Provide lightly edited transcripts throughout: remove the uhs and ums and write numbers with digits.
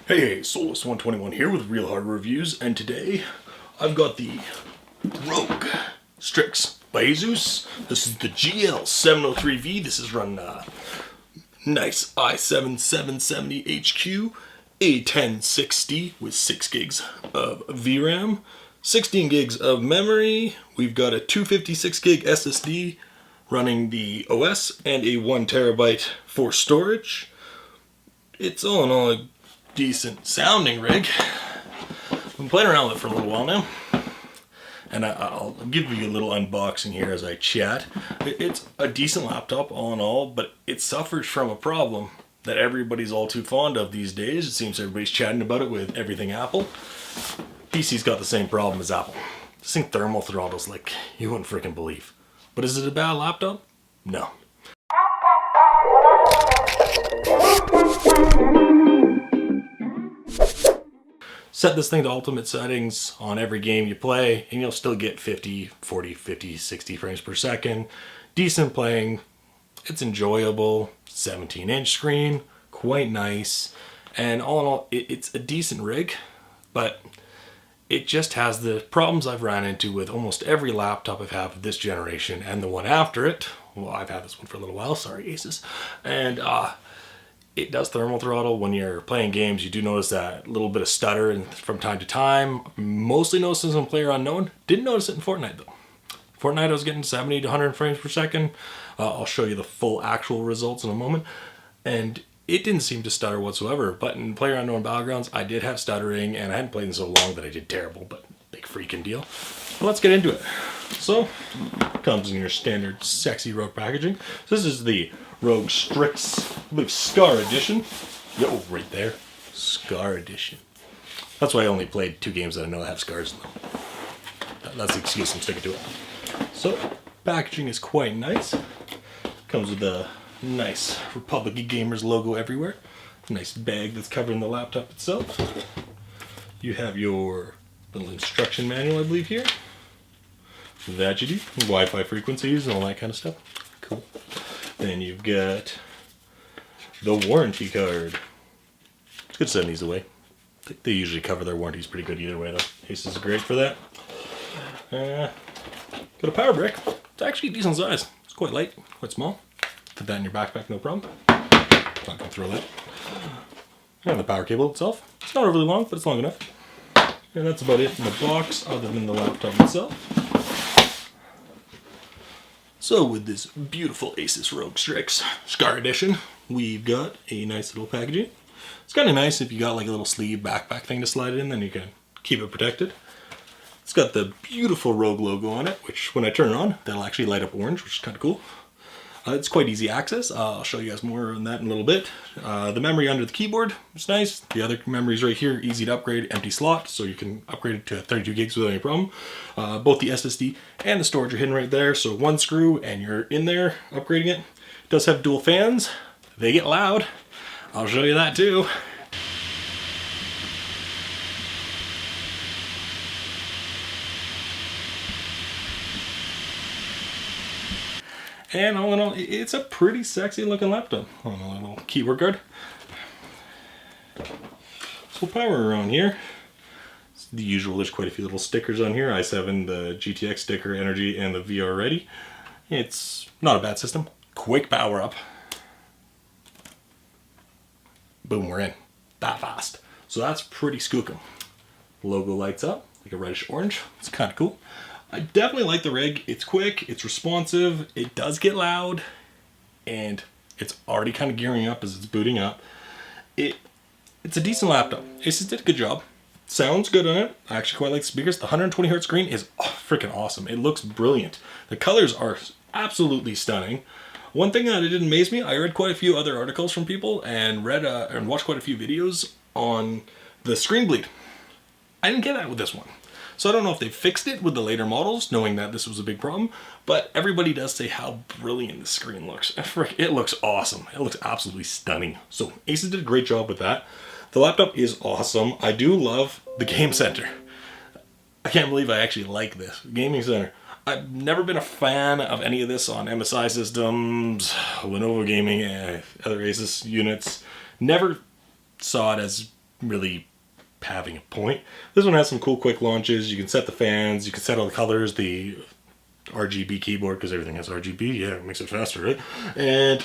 Hey, Solus121 here with Real Hardware Reviews, and today I've got the ROG Strix by Asus. This is the GL703V. This is run nice i7-7770HQ, A1060 with 6 gigs of VRAM, 16 gigs of memory. We've got a 256 gig SSD running the OS and a 1 terabyte for storage. It's all in all a decent sounding rig. I've been playing around with it for a little while now, and I'll give you a little unboxing here as I chat. It's a decent laptop all in all, but it suffers from a problem that everybody's all too fond of these days. It seems everybody's chatting about it with everything Apple. PC's got the same problem as Apple. This thing thermal throttles like you wouldn't freaking believe. But is it a bad laptop? No. Set this thing to ultimate settings on every game you play and you'll still get 50, 40, 50, 60 frames per second. Decent playing. It's enjoyable. 17-inch screen. Quite nice. And all in all, it's a decent rig, but it just has the problems I've ran into with almost every laptop I've had this generation and the one after it. Well, I've had this one for a little while. Sorry, Asus. And it does thermal throttle when you're playing games. You do notice that little bit of stutter and from time to time. Mostly noticed this on PlayerUnknown. Didn't notice it in Fortnight though. Fortnite I was getting 70 to 100 frames per second. I'll show you the full actual results in a moment. And it didn't seem to stutter whatsoever. But in PlayerUnknown Battlegrounds, I did have stuttering, and I hadn't played in so long that I did terrible, but big freaking deal. But let's get into it. So, comes in your standard sexy ROG packaging. So this is the ROG Strix, I believe, Scar Edition. Yo, right there. Scar Edition. That's why I only played 2 games that I know that have scars in them. That's the excuse, I'm sticking to it. So, packaging is quite nice. Comes with a nice Republic of Gamers logo everywhere. Nice bag that's covering the laptop itself. You have your little instruction manual, I believe, here. That you do. Wi-Fi frequencies and all that kind of stuff. Cool. Then you've got the warranty card. It's good sending these away. They usually cover their warranties pretty good either way though. Asus is great for that. Got a power brick. It's actually a decent size. It's quite light, quite small. Put that in your backpack, no problem. Not gonna throw that. And the power cable itself. It's not overly long, but it's long enough. And that's about it in the box, other than the laptop itself. So with this beautiful Asus ROG Strix Scar Edition, we've got a nice little packaging. It's kind of nice if you got like a little sleeve backpack thing to slide it in, then you can keep it protected. It's got the beautiful ROG logo on it, which when I turn it on, that'll actually light up orange, which is kind of cool. It's quite easy access. I'll show you guys more on that in a little bit. The memory under the keyboard is nice. The other memory's right here, easy to upgrade, empty slot, so you can upgrade it to 32 gigs without any problem. Both the SSD and the storage are hidden right there, so one screw and you're in there upgrading it. It does have dual fans. They get loud. I'll show you that too. And all in all, it's a pretty sexy looking laptop. Oh, a little keyboard guard. So power around here. It's the usual, there's quite a few little stickers on here. i7, the GTX sticker, Energy, and the VR Ready. It's not a bad system. Quick power up. Boom, we're in. That fast. So that's pretty skookum. Logo lights up, like a reddish orange. It's kind of cool. I definitely like the rig. It's quick, it's responsive, it does get loud, and it's already kind of gearing up as it's booting up. It's a decent laptop. Asus did a good job. Sounds good on it. I actually quite like the speakers. The 120 Hz screen is freaking awesome. It looks brilliant. The colors are absolutely stunning. One thing that didn't amaze me, I read quite a few other articles from people and and watched quite a few videos on the screen bleed. I didn't get that with this one. So I don't know if they fixed it with the later models, knowing that this was a big problem, but everybody does say how brilliant the screen looks. It looks awesome. It looks absolutely stunning. So Asus did a great job with that. The laptop is awesome. I do love the Game Center. I can't believe I actually like this. Gaming Center. I've never been a fan of any of this on MSI systems, Lenovo Gaming, other Asus units. Never saw it as really having a point. This one has some cool quick launches. You can set the fans, you can set all the colors, the RGB keyboard, because everything has RGB. Yeah, it makes it faster, right? And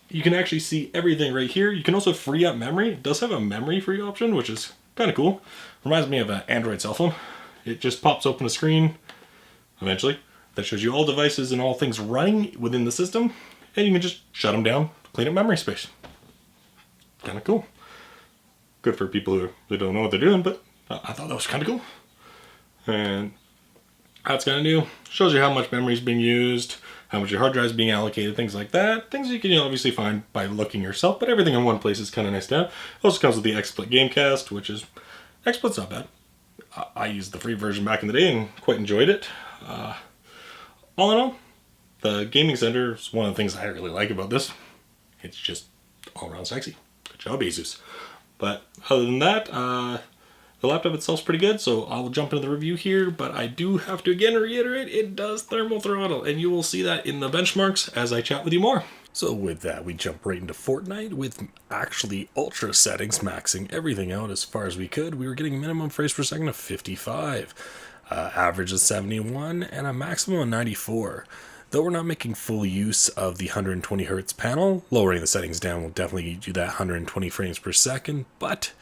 you can actually see everything right here. You can also free up memory. It does have a memory free option, which is kind of cool. Reminds me of an Android cell phone. It just pops open a screen, eventually, that shows you all devices and all things running within the system, and you can just shut them down, clean up memory space. Kind of cool. Good for people who don't know what they're doing, but I thought that was kind of cool. And that's kind of new. Shows you how much memory is being used, how much your hard drive is being allocated, things like that. Things you can obviously find by looking yourself, but everything in one place is kind of nice to have. It also comes with the XSplit Gamecast, which is, XSplit's not bad. I used the free version back in the day and quite enjoyed it. All in all, the gaming center is one of the things I really like about this. It's just all around sexy. Good job, Asus. But other than that, the laptop itself is pretty good, so I'll jump into the review here, but I do have to again reiterate, it does thermal throttle, and you will see that in the benchmarks as I chat with you more. So with that, we jump right into Fortnite with actually ultra settings, maxing everything out as far as we could. We were getting minimum frames per second of 55, average of 71, and a maximum of 94. Though we're not making full use of the 120 Hz panel, lowering the settings down will definitely get you that 120 frames per second, but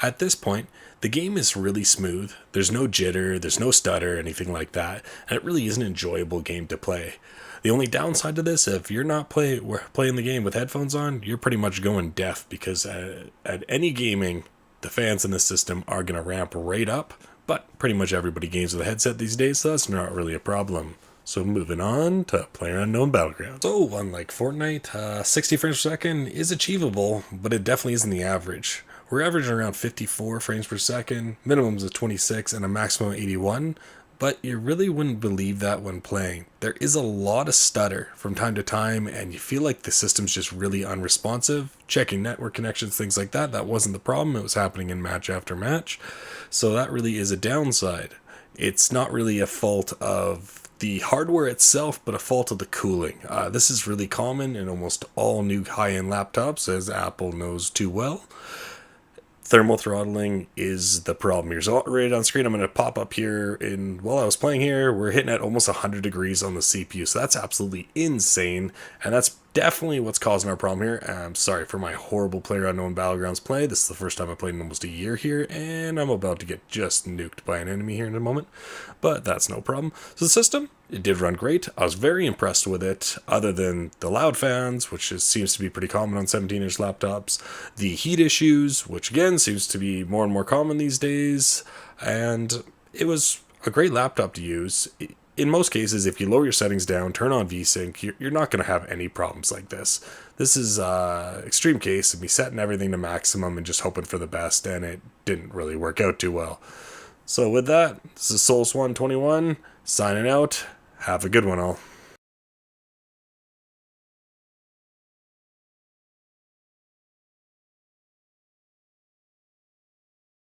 at this point, the game is really smooth. There's no jitter, there's no stutter, anything like that, and it really is an enjoyable game to play. The only downside to this, if you're not playing the game with headphones on, you're pretty much going deaf, because at any gaming, the fans in the system are going to ramp right up, but pretty much everybody games with a headset these days, so that's not really a problem. So moving on to PlayerUnknown Battlegrounds. So unlike Fortnite, 60 frames per second is achievable, but it definitely isn't the average. We're averaging around 54 frames per second, minimums of 26 and a maximum of 81, but you really wouldn't believe that when playing. There is a lot of stutter from time to time, and you feel like the system's just really unresponsive. Checking network connections, things like that, that wasn't the problem. It was happening in match after match. So that really is a downside. It's not really a fault of the hardware itself, but a fault of the cooling. This is really common in almost all new high-end laptops, as Apple knows too well. Thermal throttling is the problem here. So right on screen, I'm going to pop up here, and while I was playing here, we're hitting at almost 100 degrees on the CPU. So that's absolutely insane, and that's definitely what's causing our problem here. I'm sorry for my horrible PlayerUnknown Battlegrounds play. This is the first time I played in almost a year here, and I'm about to get just nuked by an enemy here in a moment, but that's no problem. So the system, it did run great. I was very impressed with it, other than the loud fans, which seems to be pretty common on 17-inch laptops, the heat issues, which again seems to be more and more common these days, and it was a great laptop to use. In most cases, if you lower your settings down, turn on VSync, you're not going to have any problems like this. This is extreme case of me setting everything to maximum and just hoping for the best, and it didn't really work out too well. So with that, this is Souls121, signing out. Have a good one all.